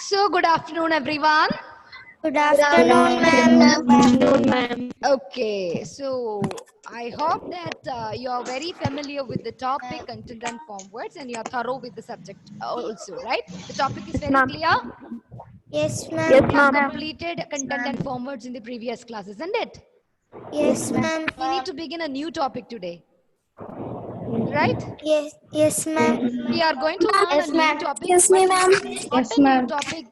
So good afternoon, everyone. Good afternoon, ma'am. Okay, so I hope that you are very familiar with the topic content and form words and you are thorough with the subject also, right? The topic is very clear. Yes, We ma'am. have completed content and form words in the previous class, isn't it? Yes, ma'am. We need to begin a new topic today, right? Yes, ma'am. We are going to learn a new topic, but not a new topic,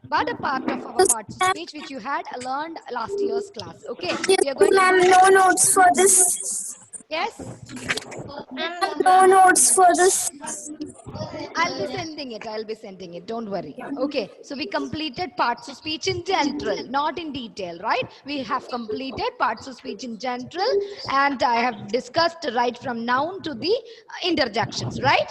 but a part of our parts of speech which you had learned last year's class. Okay, we are going to Ma'am, do. no notes for this. Yes, No notes for this. I'll be sending it. I'll be sending it. Don't worry. Okay, so we completed parts of speech in general, not in detail, right? We have completed parts of speech in general, and I have discussed right from noun to the interjections, right?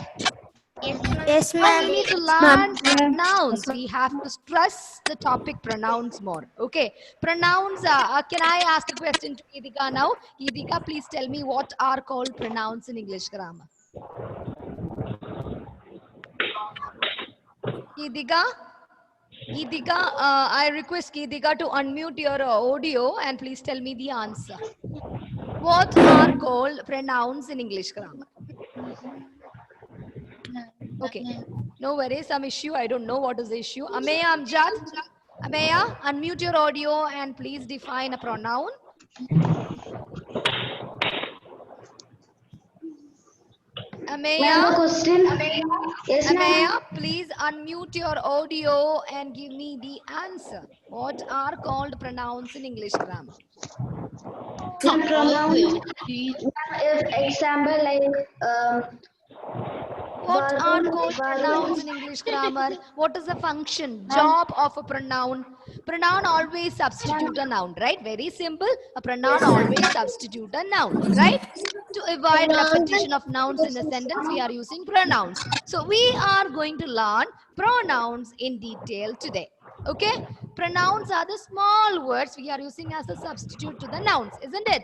Yes, Now ma'am. we need to learn pronouns. We have to stress the topic pronouns more. Okay, pronouns. Can I ask a question to Geetika now? Geetika, please tell me what are called pronouns in English grammar. Geetika, I request Geetika to unmute your audio and please tell me the answer. What are called pronouns in English grammar? Okay, no worries, some issue. I don't know what is the issue. Ameya Amjad, Ameya, unmute your audio and please define a pronoun. Ameya, question? Yes, Ameya, please unmute your audio and give me the answer. What are called pronouns in English grammar? The pronoun, if example What are called pronouns Varun. in English grammar? What is the function, job of a pronoun? Pronoun always substitute a noun, right? Very simple. A pronoun always substitute a noun, right? To avoid repetition of nouns in a sentence, we are using pronouns. So we are going to learn pronouns in detail today. Okay? Pronouns are the small words we are using as a substitute to the nouns, isn't it?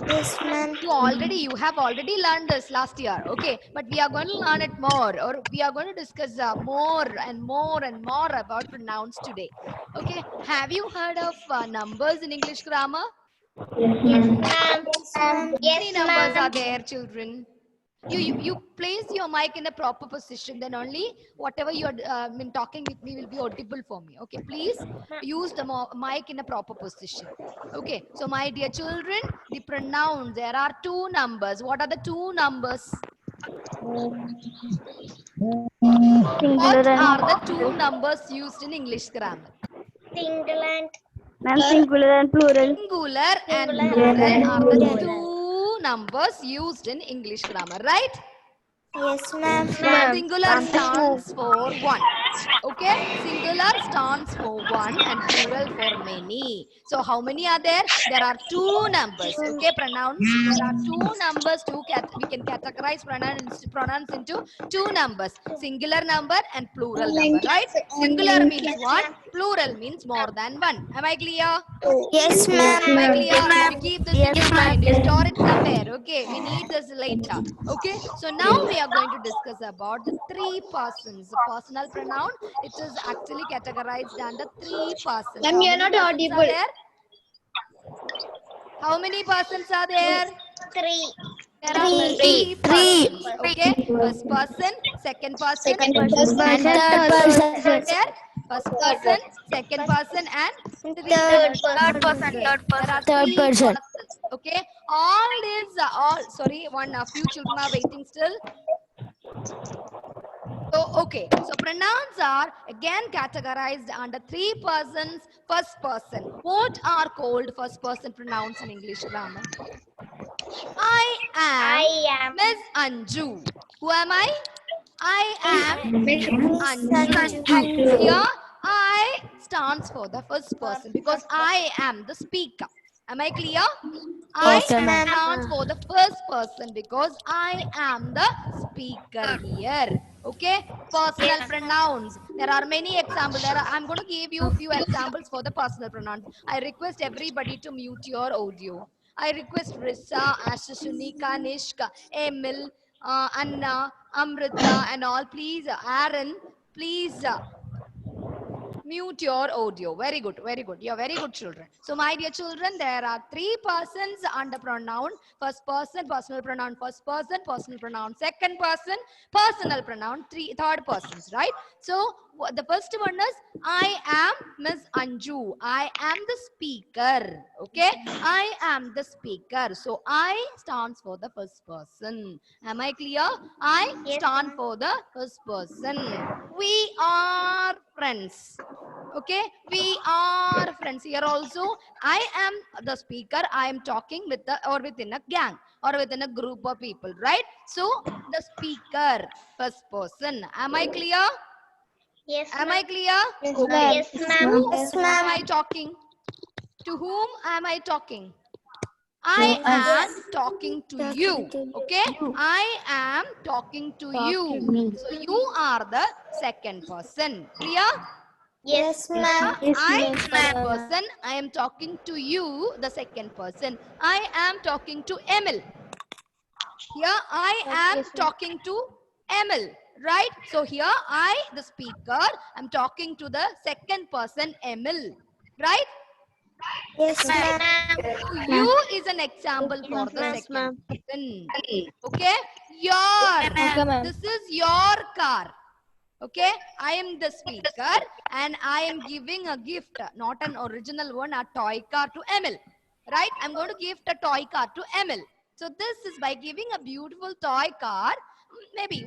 Yes, ma'am. You have already learned this last year, okay, but we are going to learn it more, or we are going to discuss more and more and more about pronouns today. Okay, have you heard of numbers in English grammar? Ma'am. How many numbers are there, children? You place your mic in a proper position, then only whatever you're talking with me will be audible for me. Okay, please use the mic in a proper position. Okay, so my dear children, the pronouns, there are two numbers. What are the two numbers? What are the two numbers used in English grammar? Singular and plural. Singular and plural are the two numbers used in English grammar, right? Yes, ma'am. Singular stands for one. Okay, singular stands for one and plural for many. So how many are there? There are two numbers. Okay, pronouns. There are two numbers. We can categorize pronouns into two numbers: singular number and plural number. Right? Singular means one. Plural means more than one. Am I clear? Yes, ma'am. Am I clear? You keep this in your mind. You store it somewhere. Okay, we need this later. Okay, so now we are going to discuss about the three persons. The personal pronoun, it is actually categorized under three persons. How many persons are there? How many persons are there? There are three persons. Okay, first person, second person, And and third person. person. There, first person, second person, and Third third person. person. Okay, there are Third three person. persons. Okay, all these all. Sorry, a few children are waiting still. So, okay, so pronouns are again categorized under three persons. First person. What are called first person pronouns in English grammar? I am Miss Anju. Who am I? I am Miss Anju. Here, I stands for the first person because I am the speaker. Am I clear? I stands for the first person because I am the speaker here. Okay, personal pronouns. There are many examples. I'm going to give you a few examples for the personal pronouns. I request everybody to mute your audio. I request Rissa, Asha, Sunika, Nishka, Emil, Anna, Amrita, and all. Please, Aaron, please Mute your audio. Very good, very good. You're very good children. So my dear children, there are three persons under pronoun. First person, personal pronoun first person, personal pronoun second person, personal pronoun third persons, right? So the first one is I am Miss Anju. I am the speaker. Okay, I am the speaker. So I stands for the first person. Am I clear? I stand for the first person. We are friends. Okay, we are friends. Here also I am the speaker. I am talking with the or within a gang or within a group of people, right? So the speaker, first person. Am I clear? Yes, Am I clear? Yes, Okay. ma'am. Yes, ma'am. Who Yes, am ma'am. I talking? To whom am I talking? I am talking to you. Okay, I am talking to you. So you are the second person. Clear? Yes, ma'am. I am first person. I am talking to you, the second person. I am talking to Emil. Here I am talking to Emil. Right? So here I, the speaker, I'm talking to the second person, Emil. Right? Yes, ma'am. So you is an example for the second person. Okay? Your. This is your car. Okay? I am the speaker and I am giving a gift, not an original one, a toy car to Emil. Right? I'm going to gift a toy car to Emil. So this is by giving a beautiful toy car. Maybe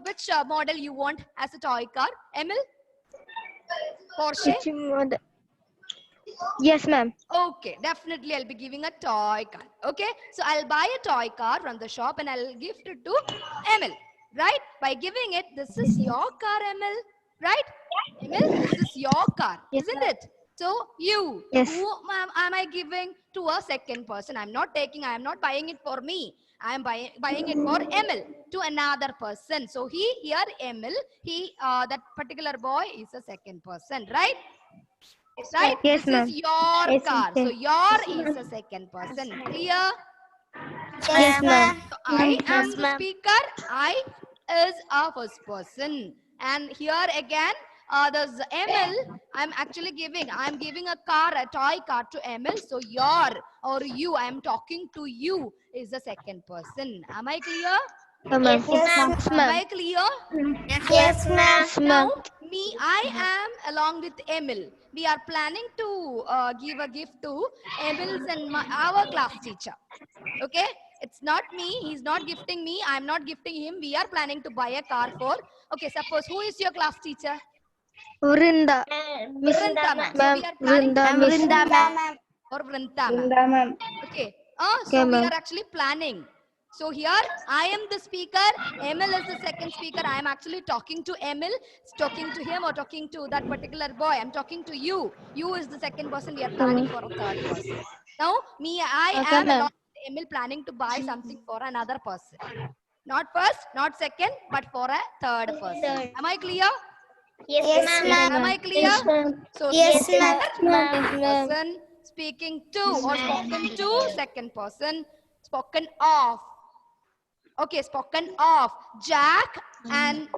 which model you want as a toy car, Emil? Porsche? Yes, ma'am. Okay, definitely I'll be giving a toy car. Okay, so I'll buy a toy car from the shop and I'll gift it to Emil. Right? By giving it, this is your car, Emil. Right? Emil, this is your car, isn't it? So you, Yes. who am I giving to a second person? I'm not buying it for me. I'm buying it for Emil, to another person. So here Emil, that particular boy is a second person, right? Right? Yes, This ma'am. is your Yes, car. yes. So your is a second person. Clear? Yes, ma'am. So I am Yes, the ma'am. speaker. I is a first person. And here again, there's Emil. I'm giving a toy car to Emil. So your or you, I'm talking to you is the second person. Am I clear? Ma'am. Yes, Am I clear? Yes, ma'am. Now, I am along with Emil. We are planning to give a gift to Emil's and our class teacher. Okay? It's not me. He's not gifting me. I'm not gifting him. We are planning to buy a car for. Okay, suppose who is your class teacher? Vrinda. Miss Vrinda ma'am. So ma'am. we are planning Vrinda, to Miss. Vrinda, ma'am. or Vrinda ma'am. Okay. So Okay, we ma'am. are actually planning. So here I am the speaker. Emil is the second speaker. I am actually talking to Emil, talking to him or talking to that particular boy. I'm talking to you. You is the second person. We are planning for a third person. Now I Okay, am ma'am. along with Emil planning to buy something for another person. Not first, not second, but for a third person. Am I clear? Yes, ma'am. Am I clear? So Yes, speaker, ma'am. first person, speaking to or spoken to, second person, spoken of. Okay, spoken of. Jack and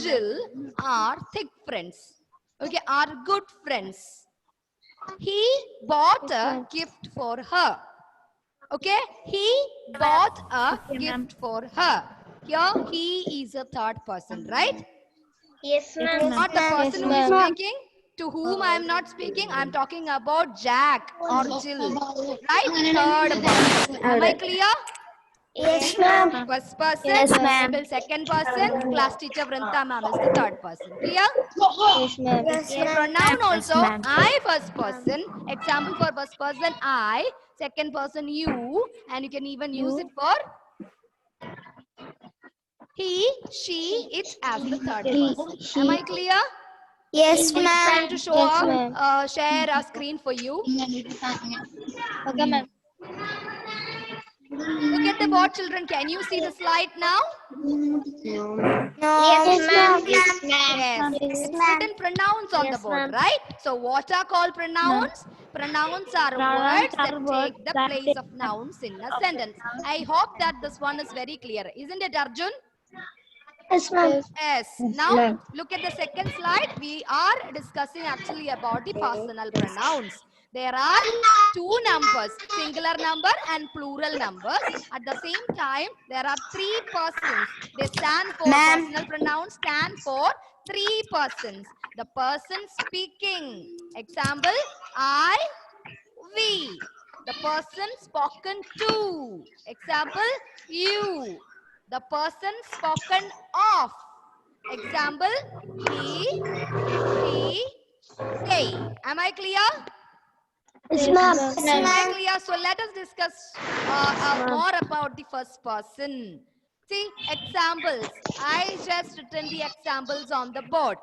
Jill are thick friends. Okay, are good friends. He bought a gift for her. Okay, he bought a gift for her. Here he is a third person, right? Yes, ma'am. Not the person who is ma'am. speaking. To whom I am not speaking, I am talking about Jack or Jill. Right? Third person. Am I clear? Yes, ma'am. First person, Yes, ma'am. Emil second person, class teacher Vrinda ma'am is the third person. Clear? Yes, ma'am. Yes, For ma'am. pronoun also, ma'am. I first person. Example for first person, I. Second person, you. And you can even use it for he, she, it as the third person. Am I clear? Yes, Trying ma'am. to show Yes, up, ma'am. share a screen for you. Okay, ma'am. Look at the board, children. Can you see the slide now? No. Yes, ma'am. Yes. It's written pronouns on the Yes, board, ma'am. right? So what are called pronouns? Pronouns are words that take the place of nouns in a sentence. I hope that this one is very clear. Isn't it, Arjun? Yes, ma'am. Yes. Now look at the second slide. We are discussing actually about the personal pronouns. There are two numbers, singular number and plural numbers. At the same time, there are three persons. They stand for personal pronouns stand for three persons. The person speaking. Example, I, we. The person spoken to. Example, you. The person spoken of. Example, he, they. Am I clear? Yes, ma'am. Am I clear? So let us discuss more about the first person. See, examples. I just written the examples on the board.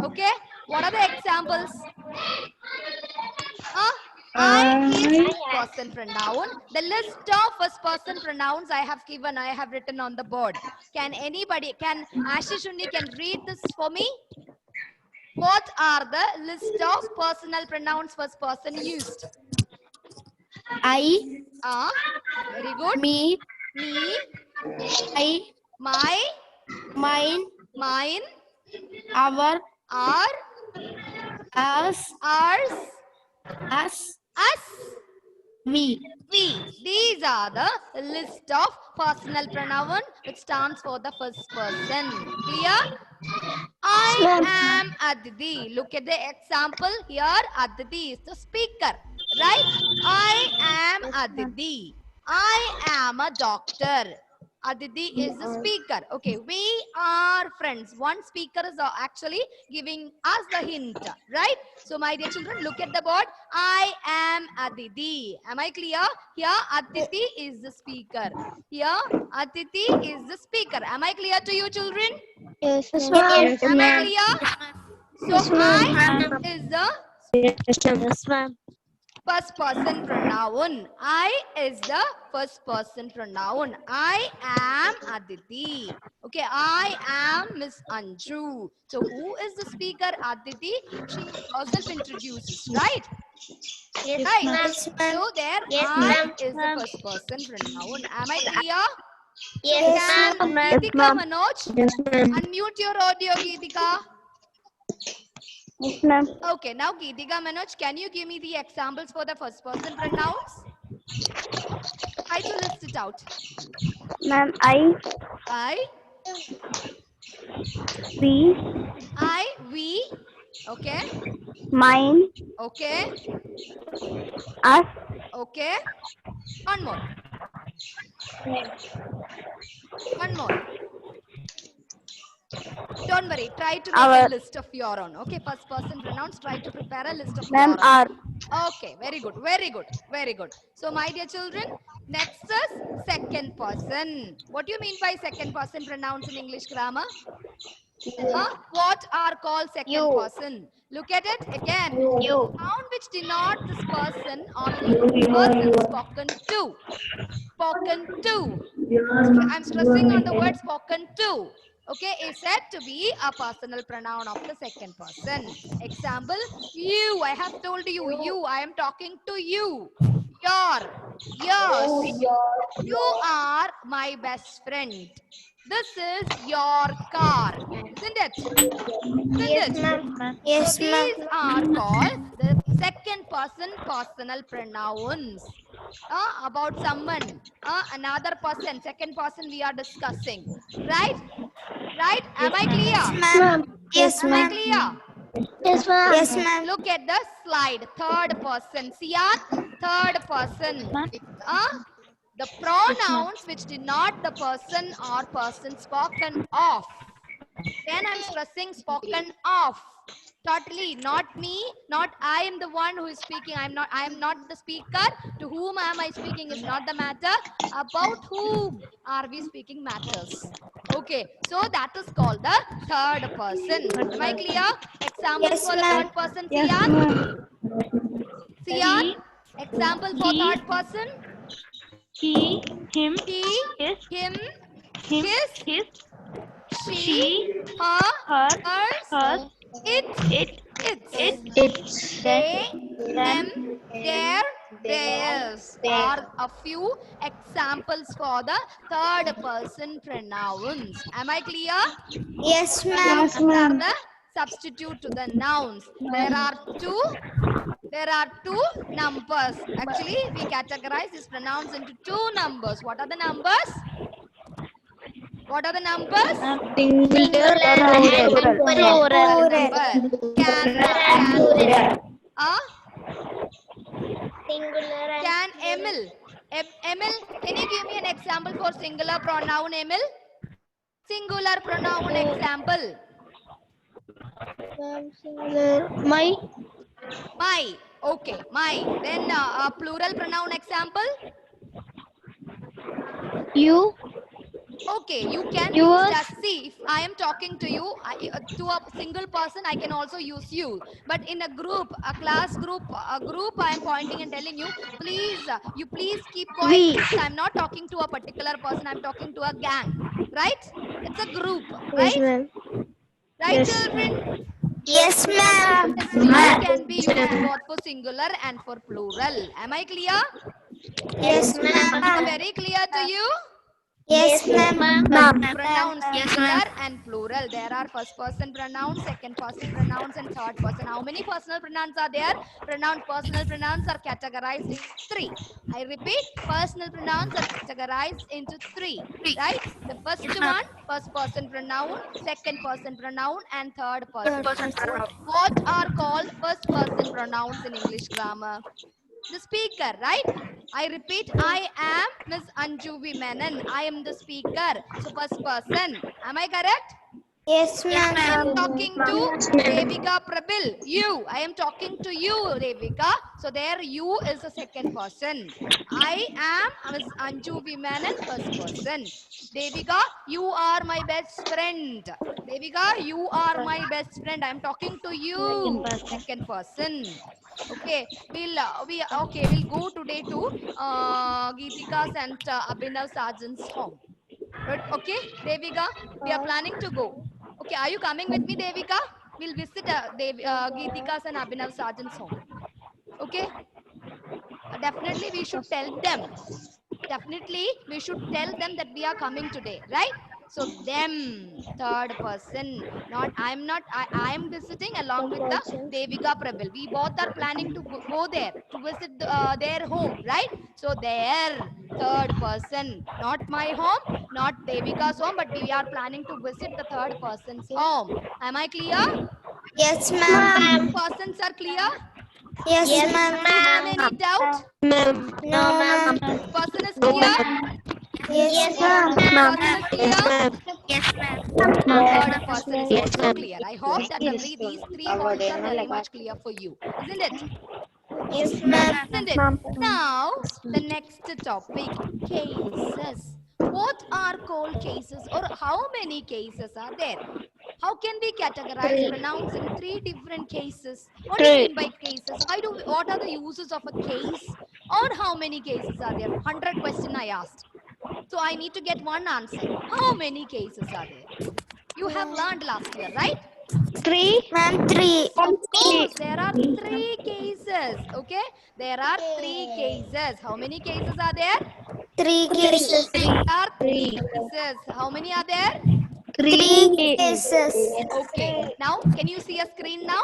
Okay, what are the examples? I is first person pronoun. The list of first person pronouns I have given, I have written on the board. Can anybody, can Ashish Unni can read this for me? What are the list of personal pronouns first person used? I, Very good. me, Me, my, my, mine, our, us, ours, us, us, we. we. These are the list of personal pronoun which stands for the first person. Clear? I am Aditi. Look at the example here. Aditi is the speaker, right? I am Aditi. I am a doctor. Aditi is the speaker. Okay, we are friends. One speaker is actually giving us the hint, right? So, my dear children, look at the board. I am Aditi. Am I clear? Here, Aditi is the speaker. Here, Aditi is the speaker. Am I clear to you, children? Yes, Yes, Am I ma'am. clear? So, I is the Yes, ma'am. first person pronoun. I is the first person pronoun. I am Aditi. Okay, I am Miss Anju. So who is the speaker? Aditi. She herself introduces, right? Yes, Right. ma'am. So there Yes, I ma'am. is the first person pronoun. Am I clear? Yes, Can ma'am. Geetika Manoj Yes, ma'am. unmute your audio, Geetika? Yes, ma'am. Okay, now Geetika Manoj, can you give me the examples for the first person pronouns? Try to list it out. Ma'am, I, we, we, okay, mine, okay, us, okay. One more. One more. Don't worry, try to make Our. a list of your own. Okay, first person pronouns, try to prepare a list of Ma'am, your own. our. Okay, very good, very good, very good. So, my dear children, next is second person. What do you mean by second person pronouns in English grammar? What are called second person? Look at it again. You. Sound which denote this person or the person spoken to. Spoken to. I'm stressing on the word spoken to. Okay, is said to be a personal pronoun of the second person. Example, you. I have told you. You. I am talking to you. Yours. You are my best friend. This is your car. Isn't it? Isn't it? Yes, So ma'am. these are called the second person personal pronouns. About someone, another person, second person we are discussing. Right? Right? Am I clear? Ma'am. Yes, Am I ma'am. clear? Yes, ma'am. Yes, ma'am. Look at the slide. Third person. Sian, third person. The pronouns which denote the person or person spoken of. Then I'm stressing spoken of. Totally, not me, not I am the one who is speaking. I am not the speaker. To whom am I speaking is not the matter. About whom are we speaking matters. Okay, so that is called the third person. Am I clear? Examples Yes, for the ma'am. third person, Yes, Sian? ma'am. Sian? Example for he, third person? he, him, He, his, him, him, his, his, she, she, her, her, hers, hers, it, it, its, it, they, them, them, their, Theirs are a few examples for the third person pronouns. Am I clear? Yes, ma'am. Pronouns are the substitute to the nouns. There are two numbers. Actually, we categorize these pronouns into two numbers. What are the numbers? What are the numbers? Singular and plural. Number. Can Emil? Emil, can you give me an example for singular pronoun, Emil? Singular pronoun example. My. My. Okay, my. Then plural pronoun example. You. Okay, you can Yours. use that. See, if I am talking to you, to a single person, I can also use you. But in a group, a class group, I am pointing and telling you, please, you please keep quiet. I'm not talking to a particular person. I'm talking to a gang, right? It's a group, Yes, right? ma'am. Right, Yes. children? Yes, ma'am. Yes, you can be used both for singular and for plural. Am I clear? Yes, Is ma'am. it very clear to you? Yes, ma'am. Pronouns singular and plural. There are first person pronouns, second person pronouns, and third person. How many personal pronouns are there? Personal pronouns are categorized in three. I repeat, personal pronouns are categorized into three. Right? The first one, first person pronoun, second person pronoun, and third person pronoun. What are called first person pronouns in English grammar? The speaker, right? I repeat, I am Miss Anjuvi Menon. I am the speaker. So first person. Am I correct? Yes, I am ma'am. talking to Devika Prabil. You. I am talking to you, Devika. So there you is the second person. I am Miss Anjuvi Menon, first person. Devika, you are my best friend. Devika, you are my best friend. I am talking to you, second person. Okay, we'll go today to Geetika's and Abhinav Sergeant's home. But okay, Devika, we are planning to go. Okay, are you coming with me, Devika? We'll visit Geetika's and Abhinav Sergeant's home. Okay, definitely we should tell them. Definitely we should tell them that we are coming today, right? So them, third person, I am visiting along with the Devika Prabil. We both are planning to go there to visit their home, right? So their third person, not my home, not Devika's home, but we are planning to visit the third person's home. Am I clear? Yes, ma'am. Persons are clear? Yes, Do you have ma'am. any doubt? No, ma'am. Person is clear? Yes, ma'am. Person is clear? Yes, ma'am. Third person is also clear. I hope that these three points are very much clear for you, isn't it? Yes, ma'am. Isn't it? Now, the next topic, cases. What are called cases, or how many cases are there? How can we categorize pronouns in three different cases? What do you mean by cases? What are the uses of a case? Or how many cases are there? 100 question I asked. So I need to get one answer. How many cases are there? You have learned last year, right? Ma'am, 3. Of course, there are three cases. Okay, there are three cases. How many cases are there? 3 cases. There are three cases. How many are there? 3 cases. Okay. Now, can you see a screen now?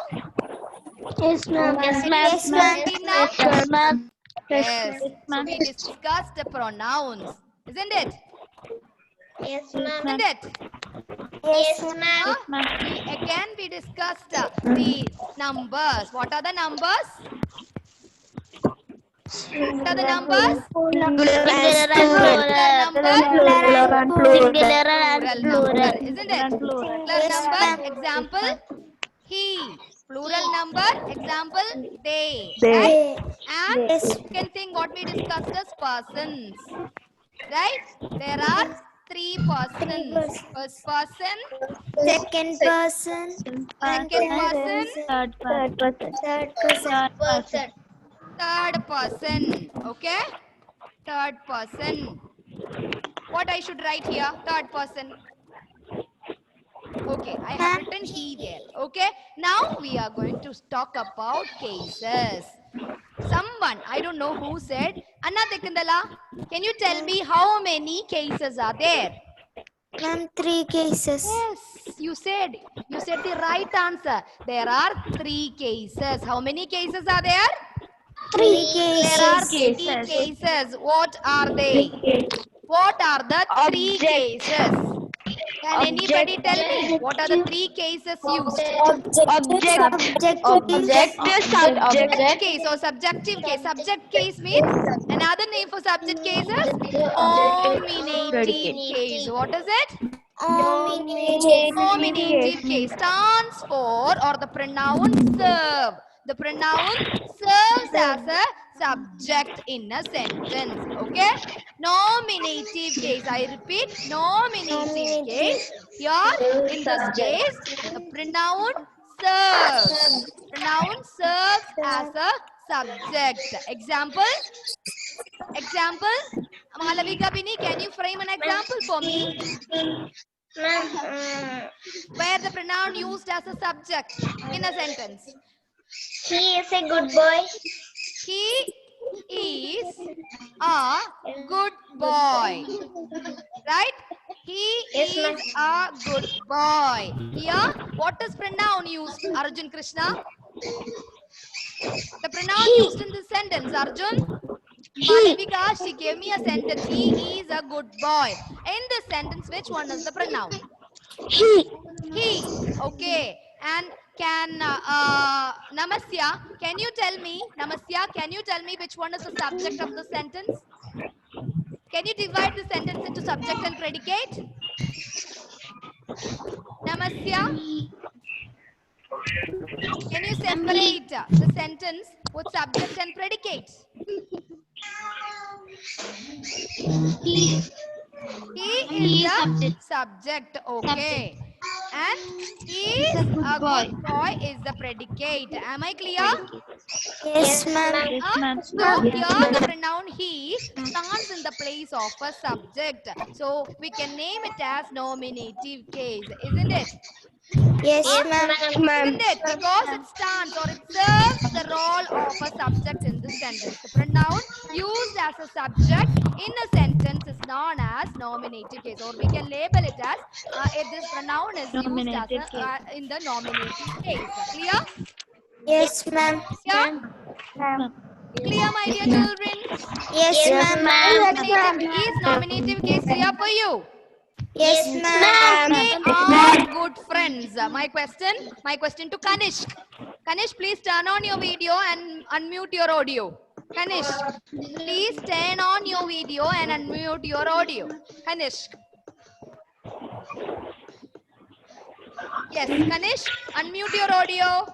Yes, ma'am. Yes, Screen now? Yes, ma'am. Yes. So we discussed the pronouns, isn't it? Yes, Isn't it? Yes, ma'am. We discussed the numbers. What are the numbers? What are the numbers? Singular and Plural plural. number, isn't it? Singular Yes, number, ma'am. example, he. Plural number, example, they. Right? They. And Yes. second thing what we discussed is persons. Right? There are three persons. First person, Second person. second person, Third person. third person. Okay? Third person. What I should write here? Third person. Okay, I have written he there. Okay, now we are going to talk about cases. Someone, I don't know who said, Anna Tekandala, can you tell me how many cases are there? Ma'am, 3 cases. Yes, you said the right answer. There are 3 cases. How many cases are there? 3 There are cases. 3 cases. What are they? What are the 3 cases? Can anybody tell me what are the 3 cases used? Subject case or subjective case. Subject case means another name for subject case is nominative case. What is it? Nominative case stands for or the pronoun serve. The pronoun serves as a subject in a sentence. Okay? Nominative case. I repeat, nominative case. Here, in this case, the pronoun serves. Pronoun serves as a subject. Example? Malavika Bini, can you frame an example for me? Where the pronoun used as a subject in a sentence. He is a good boy. He is a good boy. Right? He is a good boy. Here, what is pronoun used, Arjun Krishna? The pronoun used in this sentence, Arjun? Malavika, she gave me a sentence. He is a good boy. In this sentence, which one is the pronoun? He. Okay. And can Namasya, can you tell me, which one is the subject of the sentence? Can you divide the sentence into subject and predicate? Namasya, can you separate the sentence with subject and predicate? He is the subject. Okay. And he is a good boy is the predicate. Am I clear? Yes, ma'am. So here the pronoun he stands in the place of a subject. So we can name it as nominative case, isn't it? Yes, ma'am. Isn't it? Because it stands or it serves the role of a subject in the sentence. The pronoun used as a subject in a sentence is known as nominative case, or we can label it as if this pronoun is used as a, in the nominative case. Clear? Yes, ma'am. Yeah? Clear, my dear children? Yes, ma'am. Is nominative case clear for you? Yes, ma'am. They are good friends. My question to Kanishk. Kanishk, please turn on your video and unmute your audio. Kanishk, please turn on your video and unmute your audio. Kanishk. Yes, Kanishk, unmute your audio.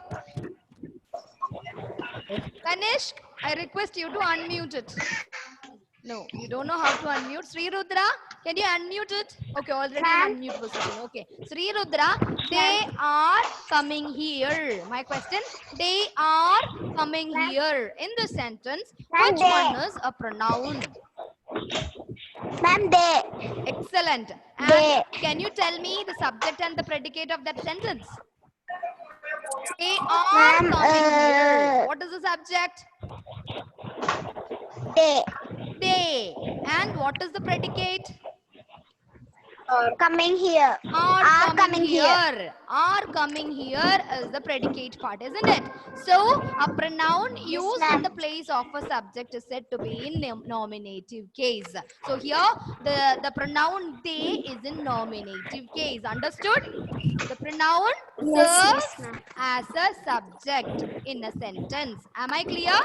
Kanishk, I request you to unmute it. No, you don't know how to unmute. Sri Rudra, can you unmute it? Okay, already in unmute position. Okay. Sri Rudra, they are coming here. My question, they are coming here. In the sentence, which one is a pronoun? Ma'am, they. Excellent. And They. can you tell me the subject and the predicate of that sentence? They are Ma'am, coming here. What is the subject? They. They. And what is the predicate? Coming here. Are coming here. Are coming here is the predicate part, isn't it? So, a pronoun used in the place of a subject is said to be in nominative case. So, here the pronoun they is in nominative case. Understood? The pronoun serves as a subject in a sentence. Am I clear?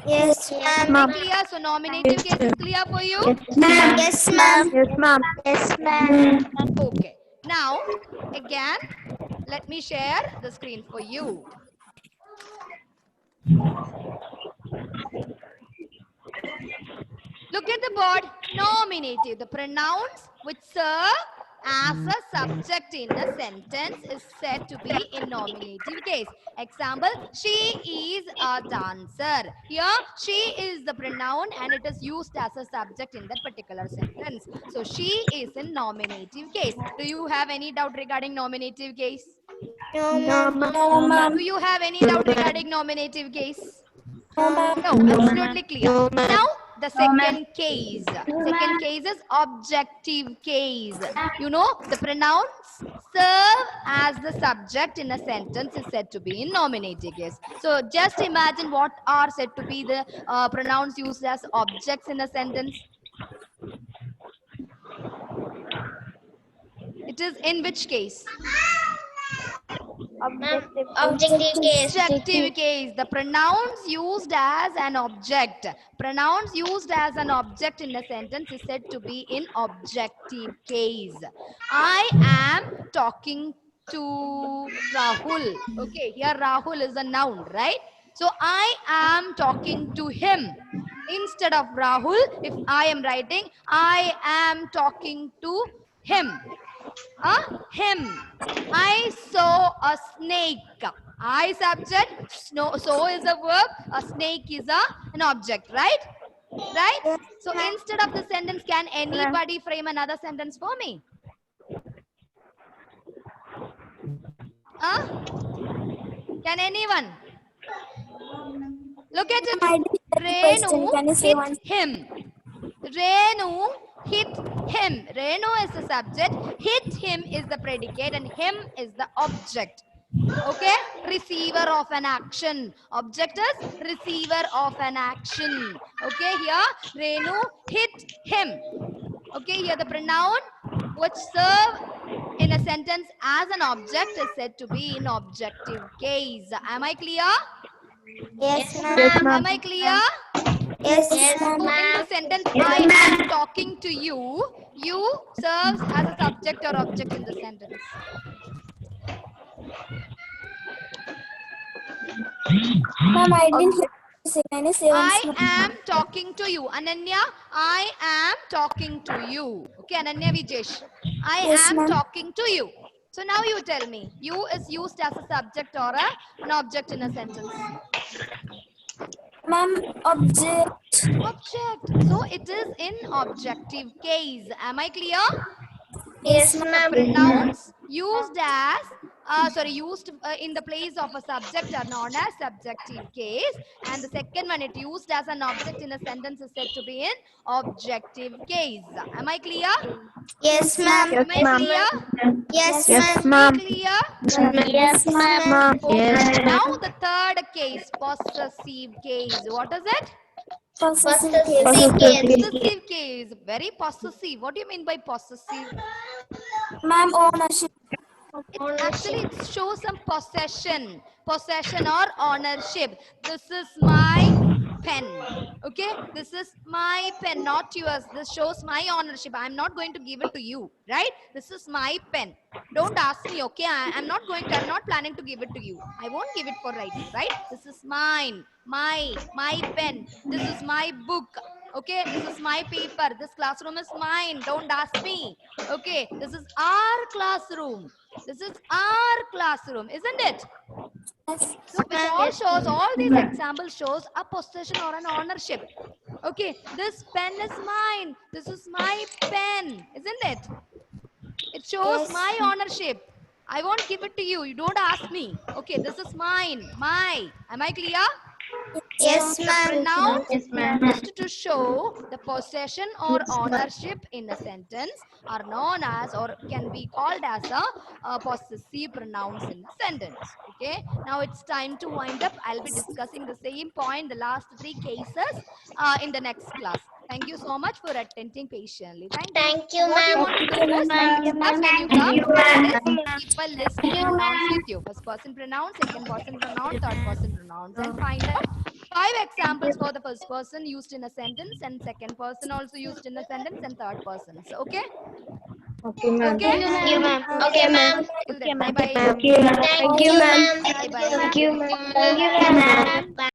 Yes, Am I clear? So, nominative case is clear for you? Yes, ma'am. Yes, ma'am. Okay. Now, again, let me share the screen for you. Look at the board. Nominative. The pronouns which serve as a subject in a sentence is said to be in nominative case. Example, she is a dancer. Here, she is the pronoun and it is used as a subject in that particular sentence. So, she is in nominative case. Do you have any doubt regarding nominative case? No, ma'am. Do you have any doubt regarding nominative case? No, absolutely clear. Now, the second case. Second case is objective case. You know, the pronouns serve as the subject in a sentence is said to be in nominative case. So, just imagine what are said to be the pronouns used as objects in a sentence. It is in which case? Objective case. Objective case. The pronouns used as an object. Pronouns used as an object in a sentence is said to be in objective case. I am talking to Rahul. Okay, here Rahul is a noun, right? So I am talking to him. Instead of Rahul, if I am writing, I am talking to him. Him. I saw a snake. I subject, so is a verb, a snake is an object, right? Right? So instead of the sentence, can anybody frame another sentence for me? Can anyone? Look at it. Renu hit him. Renu hit him. Renu is the subject, hit him is the predicate, and him is the object. Okay, receiver of an action. Object is receiver of an action. Okay, here Renu hit him. Okay, here the pronoun which serve in a sentence as an object is said to be in objective case. Am I clear? Yes, ma'am. Am I clear? Yes, So in ma'am. the sentence, I am talking to you, you serves as a subject or object in the sentence. Ma'am, I didn't hear you say. Can you say once I more? am talking to you. Ananya, I am talking to you. Okay, Ananya Vijesh. I Yes, am ma'am. talking to you. So now you tell me, you is used as a subject or an object in a sentence? Ma'am, object. Object. So it is in objective case. Am I clear? Yes, ma'am. Pronouns used as used in the place of a subject are known as subjective case, and the second one, it used as an object in a sentence is said to be in objective case. Am I clear? Yes, ma'am. Am I clear? Yes, Am ma'am. I clear? Yes, ma'am. Okay. Now the third case, possessive case. What is it? Possessive Possessive case. Very possessive. What do you mean by possessive? Ma'am, ownership. It shows some possession or ownership. This is my pen. Okay, this is my pen, not yours. This shows my ownership. I'm not going to give it to you, right? This is my pen. Don't ask me. Okay, I'm not planning to give it to you. I won't give it for writing, right? This is mine, my pen. This is my book. Okay, this is my paper. This classroom is mine. Don't ask me. Okay, this is our classroom. This is our classroom, isn't it? Yes, So it all shows, all these examples shows a possession or an ownership. Okay, this pen is mine. This is my pen, isn't it? It shows Yes. my ownership. I won't give it to you. You don't ask me. Okay, this is mine. My. Am I clear? Yes, ma'am. Pronouns used to show the possession or ownership in a sentence are known as or can be called as a possessive pronouns in a sentence. Okay. Now it's time to wind up. I'll be discussing the same point, the last three cases in the next class. Thank you so much for attending patiently. Thank you, What you ma'am. want to do is, when you come, keep a list of pronouns with you. First person pronoun, second person pronoun, third person pronouns, and find out 5 examples for the first person used in a sentence, and second person also used in a sentence, and third person. So, okay? Okay, ma'am. Okay? Okay, ma'am. Bye bye. Thank you, ma'am. Bye bye. Thank you, ma'am. Bye.